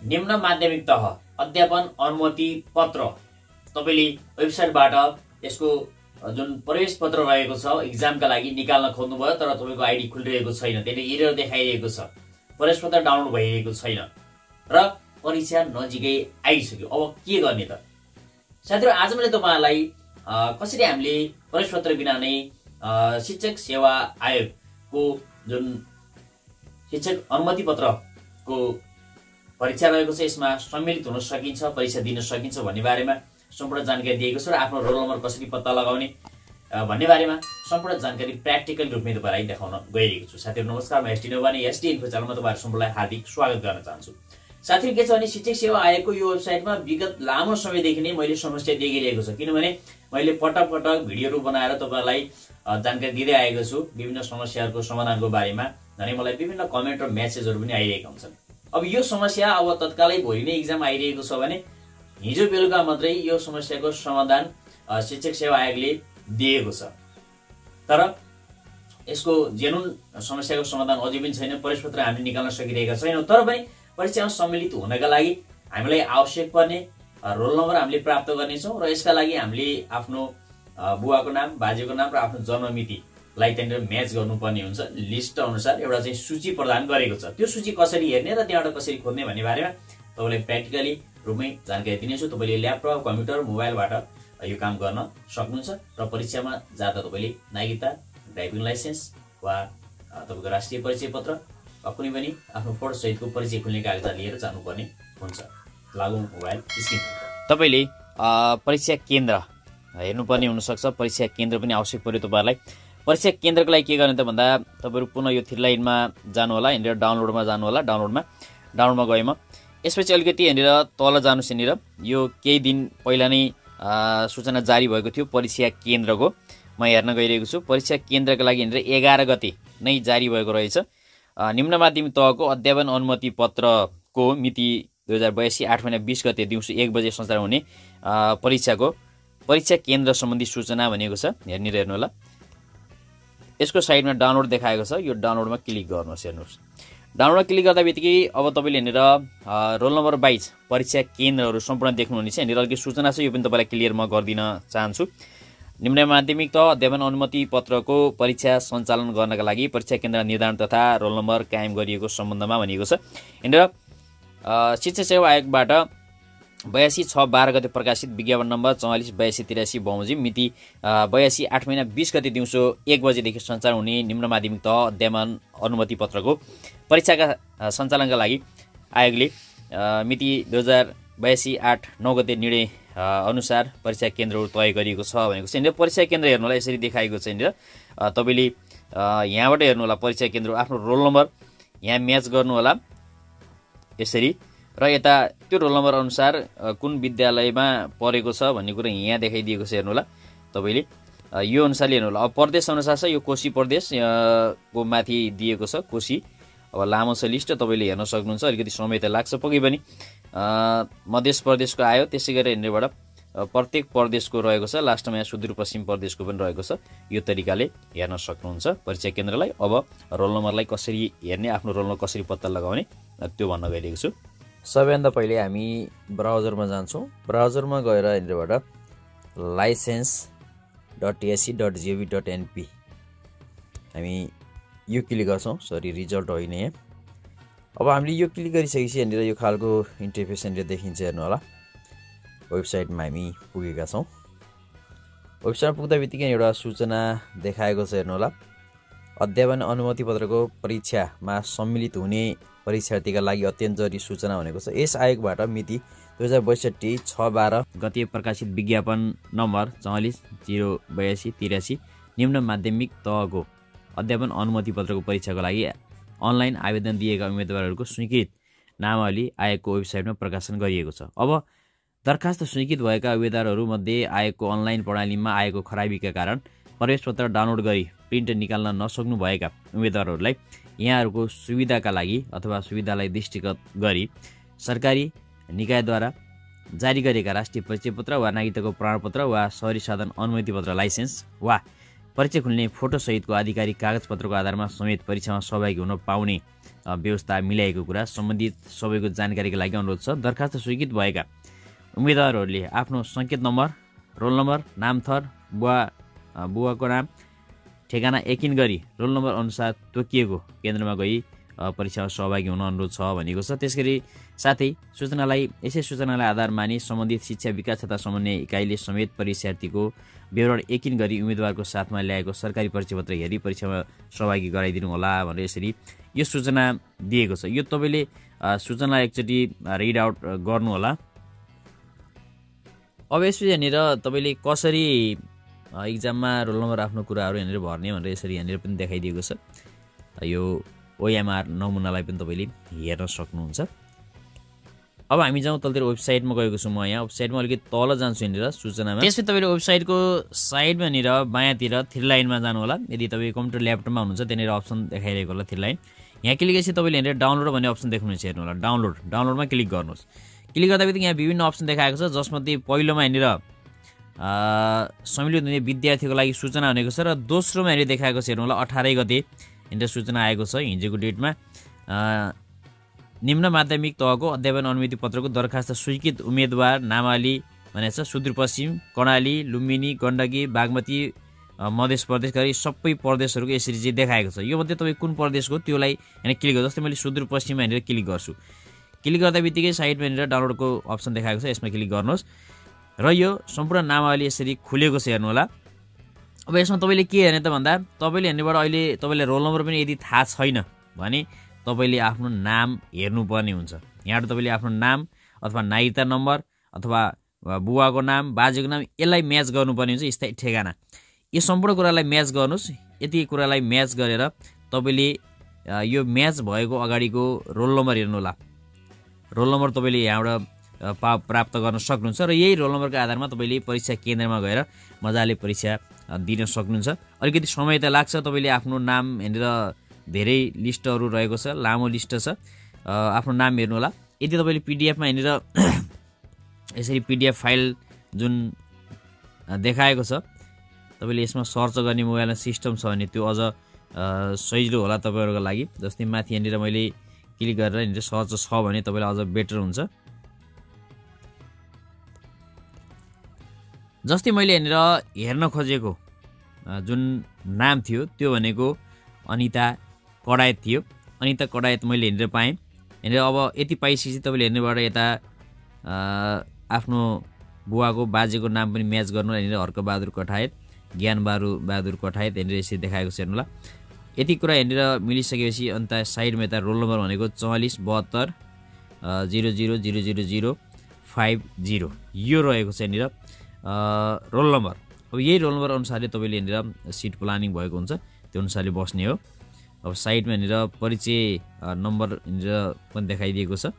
निम्न माध्यमिक तह अध्यापन अनुमति पत्र तपाईले वेबसाइटबाट यसको जुन प्रवेश पत्र रहेको छ एक्जामका लागि निकाल्न खोज्नुभयो तर तपाईको आइडी खुलिरहेको छैन, त्यसले एरर देखाइरहेको छ, प्रवेश पत्र डाउनलोड भइरहेको छैन र परीक्षा नजिकै आइसक्यो। अब के गर्ने त साथीहरु, आज मैले तपाईहरुलाई कसरी हामीले प्रवेश पत्र बिना नै शिक्षक सेवा आयोगको जुन शिक्षक अनुमति पत्रको परीक्षा रहेको छ यसमा सम्मिलित हुन सकिन्छ, परीक्षा दिन सकिन्छ भन्ने बारेमा सम्पूर्ण जानकारी दिएको छु र आफ्नो रोल नम्बर कसरी पत्ता लगाउने भन्ने बारेमा सम्पूर्ण जानकारी प्र्याक्टिकल रूपमा तपाईहरुलाई देखाउन गइरहेको छु। साथीहरु नमस्कार, म एसटी नोवानी एसटी इन्फो च्यानलमा तपाईहरु सम्पूर्णलाई हार्दिक स्वागत गर्न चाहन्छु। साथीहरु के छ भने शिक्षक सेवा आयोगको यो वेबसाइटमा विगत लामो समयदेखि नै मैले समस्या देखिरहेको छ, किनभने मैले पटक पटक भिडियोहरु बनाएर तपाईहरुलाई जानकारी दिँदै आएको छु विभिन्न समस्याहरुको समाधानको बारेमा, अनि मलाई विभिन्न कमेन्ट र मेसेजहरु पनि आइरहेका हुन्छन्। अब यो समस्या अब तत्कालै भोलि नै एक्जाम आइरहेको छ भने हिजो बेलुका मात्रै यो समस्याको समाधान शिक्षक सेवा आयोगले दिएको छ, तर यसको जेनुन समस्याको समाधान अझै पनि छैन। प्रवेश पत्र हामीले निकाल्न सकिरहेका छैनौं, तर पनि परीक्षामा सम्मिलित हुनका लागि हामीलाई आवश्यक पर्ने रोल नम्बर हामीले प्राप्त गर्नेछौं र यसका लागि हामीले आफ्नो बुवाको नाम, बाजेको नाम र आफ्नो जन्ममितिलाई त्यहाँनिर म्याच गर्नुपर्ने हुन्छ। लिस्ट अनुसार एउटा चाहिँ सूची प्रदान गरेको छ, त्यो सूची कसरी हेर्ने र त्यहाँबाट कसरी खोज्ने भन्ने बारेमा तपाईलाई प्र्याक्टिकली रूपमै जानकारी दिनेछु। तपाईले ल्यापटप, कम्प्युटर, मोबाइलबाट यो काम गर्न सक्नुहुन्छ र परीक्षामा जाँदा तपाईले नागरिकता, ड्राइभिङ लाइसेन्स वा तपाईको राष्ट्रिय परिचय पत्र वा कुनै पनि आफ्नो फोटो सहितको परिचय खुल्ने कागजात लिएर जानुपर्ने हुन्छ। लागु मोबाइल स्क्रिन तपाईले परीक्षा केन्द्र हेर्नुपर्ने हुन सक्छ, परीक्षा केन्द्र पनि आवश्यक पर्यो तपाईहरुलाई। परीक्षा केन्द्रको लागि के गर्ने त भन्दा तपाईहरु पुनः यो थ्री लाइनमा जानु होला, यहाँनिर डाउनलोडमा जानु होला, डाउनलोडमा गएमा यसपछि अलिकति यहाँनिर तल जानुस्। यहाँनिर यो केही दिन पहिला नै सूचना जारी भएको थियो परीक्षा केन्द्रको, म हेर्न गइरहेको छु। परीक्षा केन्द्रका लागि यहाँनिर 11 गते नै जारी भएको रहेछ। निम्न माध्यमिक तहको अध्यापन अनुमति पत्रको मिति 2082 8 महिना 20 गते दिउँसो 1 बजे सञ्चालन हुने परीक्षा केन्द्र सम्बन्धी सूचना भनेको छ। हेर्नु होला, यसको साइडमा डाउनलोड देखाएको छ, यो डाउनलोडमा क्लिक गर्नुहोस्। हेर्नुहोस्, डाउनलोड क्लिक गर्दा बित्तिकै अब तपाईले यहाँनिर रोल नम्बर वाइज परीक्षा केन्द्रहरू सम्पूर्ण देख्नुहुनेछ। यहाँनिर अलिकति सूचना छ, यो पनि तपाईलाई क्लियर म गरिदिन चाहन्छु। निम्न माध्यमिक तह अध्यापन अनुमति पत्रको परीक्षा सञ्चालन गर्नका लागि परीक्षा केन्द्र निर्धारण तथा रोल नम्बर कायम गरिएको सम्बन्धमा भनिएको छ। यहाँनिर शिक्षा सेवा आयोगबाट 82/6/12 गते प्रकाशित विज्ञापन नम्बर 448283 बमोजिम मिति 82 8 महिना 20 गते दिउँसो 1 बजेदेखि सञ्चालन हुने निम्न माध्यमिक तह अध्यापन अनुमति पत्रको परीक्षाका सञ्चालनका लागि आयोगले मिति 2082 8 9 गते निर्णय अनुसार परीक्षा केन्द्रहरू तय गरिएको छ भनेको छ। यहाँनिर परीक्षा केन्द्र हेर्नु होला, यसरी देखाएको छ। यहाँनिर तपाईले यहाँबाट हेर्नु होला परीक्षा केन्द्र, आफ्नो रोल नम्बर यहाँ म्याच गर्नु होला यसरी, र यता त्यो रोल नम्बर अनुसार कुन विद्यालयमा परेको छ भन्ने कुरा यहाँ देखाइदिएको छ। हेर्नु होला तपाईले यो अनुसारले हेर्नु होला। अब प्रदेश अनुसार छ, यो कोशी प्रदेश को माथि दिएको छ कोशी। अब लामो छ लिस्ट, तपाईले हेर्न सक्नुहुन्छ, अलिकति समय त लाग्छ पक्कै पनि। मध्य प्रदेशको आयो, त्यसै गरी यहाँनिरबाट प्रत्येक प्रदेशको रहेको छ, लास्टमा यहाँ सुदूरपश्चिम प्रदेशको पनि रहेको छ। यो तरिकाले हेर्न सक्नुहुन्छ परीक्षा केन्द्रलाई। अब रोल नम्बरलाई कसरी हेर्ने, आफ्नो रोल नम्बर कसरी पत्ता लगाउने त्यो भन्न गइरहेको छु। सबैभन्दा पहिले हामी ब्राउजरमा जान्छौँ। ब्राउजरमा गएर यहाँनिरबाट license.ac.gov.np हामी यो क्लिक गर्छौँ। सरी, रिजल्ट होइन यहाँ। अब हामीले यो क्लिक गरिसकेपछि यहाँनिर यो खालको इन्टरफेस यहाँनिर देखिन्छ। हेर्नु होला, वेबसाइटमा हामी पुगेका छौँ। वेबसाइटमा पुग्दा बित्तिकै एउटा सूचना देखाएको छ। हेर्नु होला, अध्यापन अनुमति पत्रको परीक्षामा सम्मिलित हुने परीक्षार्थीका लागि अत्यन्त जरुरी सूचना भनेको छ। यस आयोगबाट मिति 2062 6/12 गते प्रकाशित विज्ञापन नम्बर 440283 निम्न माध्यमिक तहको अध्यापन अनुमति पत्रको परीक्षाको लागि अनलाइन आवेदन दिएका उम्मेदवारहरूको स्वीकृत नामावली आयोगको वेबसाइटमा प्रकाशन गरिएको छ। अब दरखास्त स्वीकृत भएका उम्मेदवारहरू मध्ये आयोगको अनलाइन प्रणालीमा आएको खराबीका कारण प्रवेश पत्र डाउनलोड गरी प्रिन्ट निकाल्न नसक्नु भएका उम्मेदवारहरूलाई यहाँहरूको सुविधाका लागि अथवा सुविधालाई दृष्टिगत गरी सरकारी निकायद्वारा जारी गरेका राष्ट्रिय परिचय पत्र वा नागरिकताको प्रमाणपत्र वा शहरी साधन अनुमति पत्र लाइसेन्स वा परीक्षा खुल्ने फोटो सहितको आधिकारिक कागजपत्रको आधारमा समेत परीक्षामा सहभागी हुन पाउने व्यवस्था मिलाएको कुरा सम्बन्धित सबैको जानकारीका लागि अनुरोध छ। दरखास्त स्वीकृत भएका उम्मेदवारहरूले आफ्नो सङ्केत नम्बर, रोल नम्बर, नामथर, बुवाको नाम, ठेगाना यकिन गरी रोल नम्बर अनुसार तोकिएको केन्द्रमा गई परीक्षामा सहभागी हुन अनुरोध छ भनेको छ। त्यसगरी साथै यसै सूचनालाई आधार मानि सम्बन्धित शिक्षा विकास तथा समन्वय इकाइले समेत परीक्षार्थीको विवरण यकिन गरी उम्मेदवारको साथमा ल्याएको सरकारी परिचयपत्र हेरी परीक्षामा सहभागी गराइदिनु होला भनेर यसरी यो सूचना दिएको छ। यो तपाईँले सूचनालाई एकचोटि रिड आउट गर्नु होला। अब यसपछि यहाँनिर तपाईँले कसरी इक्जाममा रोल नम्बर आफ्नो कुराहरू यहाँनिर भर्ने भनेर यसरी यहाँनिर पनि देखाइदिएको छ। यो OMR नमुनालाई पनि तपाईँले हेर्न सक्नुहुन्छ। अब हामी जाउँ तलतिर वेबसाइटमा गएको छु। म यहाँ वेबसाइटमा अलिकति तल जान्छु यहाँनिर सूचनामा। त्यसपछि तपाईँले वेबसाइटको साइडमा यहाँनिर बायाँतिर थ्री लाइनमा जानु होला। यदि तपाईँ कम्प्युटर ल्यापटपमा हुनुहुन्छ त्यहाँनिर अप्सन देखाइरहेको होला थ्री लाइन। यहाँ क्लिक गरेपछि तपाईँले यहाँनिर डाउनलोड भन्ने अप्सन देख्नुहुन्छ, हेर्नु होला। डाउनलोडमा क्लिक गर्नुहोस्। क्लिक गर्दा बित्तिकै यहाँ विभिन्न अप्सन देखाएको छ, जसमध्ये पहिलोमा यहाँनिर सम्मिलित हुने विद्यार्थीको लागि सूचना भनेको छ र दोस्रोमा यहाँनिर देखाएको छ, हेर्नु होला 18 गते यहाँनिर सूचना आएको छ हिजोको डेटमा। निम्न माध्यमिक तहको अध्यापन अनुमति पत्रको दरखास्त स्वीकृत उम्मेदवार नामावली भनेको छ सुदूरपश्चिम, कर्णाली, लुम्बिनी, गण्डकी, बागमती, मध्य प्रदेश गरी सबै प्रदेशहरूको यसरी चाहिँ देखाएको छ। यो मध्ये तपाईँ कुन प्रदेशको त्योलाई यहाँ क्लिक गर्नु। जस्तै मैले सुदूरपश्चिममा यहाँनिर क्लिक गर्छु। क्लिक गर्दा बित्तिकै साइडमा यहाँनिर डाउनलोडको अप्सन देखाएको छ, यसमा क्लिक गर्नुहोस् र यो सम्पूर्ण नामावली यसरी खुलेको छ, हेर्नु होला। अब यसमा तपाईँले के हेर्ने त भन्दा तपाईँले हेर्नेबाट अहिले तपाईँलाई रोल नम्बर पनि यदि थाहा छैन भने तपाईँले आफ्नो नाम हेर्नुपर्ने हुन्छ। यहाँबाट तपाईँले आफ्नो नाम अथवा नागरिकता नम्बर अथवा बुवाको नाम, बाजेको नाम यसलाई म्याच गर्नुपर्ने हुन्छ, स्थायी ठेगाना। यो सम्पूर्ण कुरालाई म्याच गर्नुहोस्। यति कुरालाई म्याच गरेर तपाईँले यो म्याच भएको अगाडिको रोल नम्बर हेर्नु होला। रोल नम्बर तपाईँले यहाँबाट प्राप्त गर्न सक्नुहुन्छ र यही रोल नम्बरको आधारमा तपाईँले परीक्षा केन्द्रमा गएर मजाले परीक्षा दिन सक्नुहुन्छ। अलिकति समय त लाग्छ। तपाईँले आफ्नो नाम यहाँनिर धेरै लिस्टहरू रहेको छ, लामो लिस्ट छ। आफ्नो नाम हेर्नु होला। यदि तपाईँले पिडिएफमा यहाँनिर यसरी पिडिएफ फाइल जुन देखाएको छ, तपाईँले यसमा सर्च गर्ने मोबाइलमा सिस्टम छ भने त्यो अझ सजिलो होला तपाईँहरूको लागि। जस्तै माथि यहाँनिर मैले क्लिक गरेर यहाँनिर सर्च छ भने तपाईँलाई अझ बेटर हुन्छ। जस्तै मैले यहाँनिर हेर्न खोजेको जुन नाम थियो त्यो भनेको अनिता कडायत थियो। अनिता कडायत मैले हेरेर पाएँ। यहाँनिर अब यति पाइसकेपछि तपाईँले हेर्नेबाट यता आफ्नो बुवाको बाजेको नाम पनि म्याच गर्नु। यहाँनिर हर्कबहादुर कठायत, ज्ञान बहादुर कठायत यहाँनिर यसरी देखाएको छ, हेर्नु होला। यति कुरा यहाँनिर मिलिसकेपछि अन्त साइडमा यता रोल नम्बर भनेको 4472 000050 यो रहेको छ यहाँनिर रोल नम्बर। अब यही रोल नम्बर अनुसारले तपाईँले यहाँनिर सिट प्लानिङ भएको हुन्छ, त्यो अनुसारले बस्ने हो। अब साइडमा यहाँनिर परिचय नम्बर यहाँनिर पनि देखाइदिएको छ।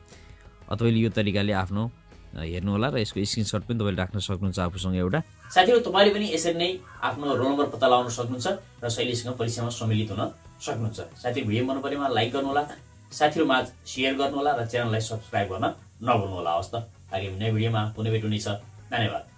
तपाईँले यो तरिकाले आफ्नो हेर्नु होला र यसको स्क्रिनसट पनि तपाईँले राख्न सक्नुहुन्छ आफूसँग एउटा। साथीहरू तपाईँले पनि यसरी नै आफ्नो रोल नम्बर पत्ता लगाउन सक्नुहुन्छ र शैलीसँग परीक्षामा सम्मिलित हुन सक्नुहुन्छ। साथीहरू भिडियो मन परेमा लाइक गर्नु होला, साथीहरूमा सेयर गर्नु होला र च्यानललाई सब्स्क्राइब गर्न नभुल्नु होला। हवस् त, आगामी नयाँ भिडियोमा पुनः भेट हुनेछ। धन्यवाद।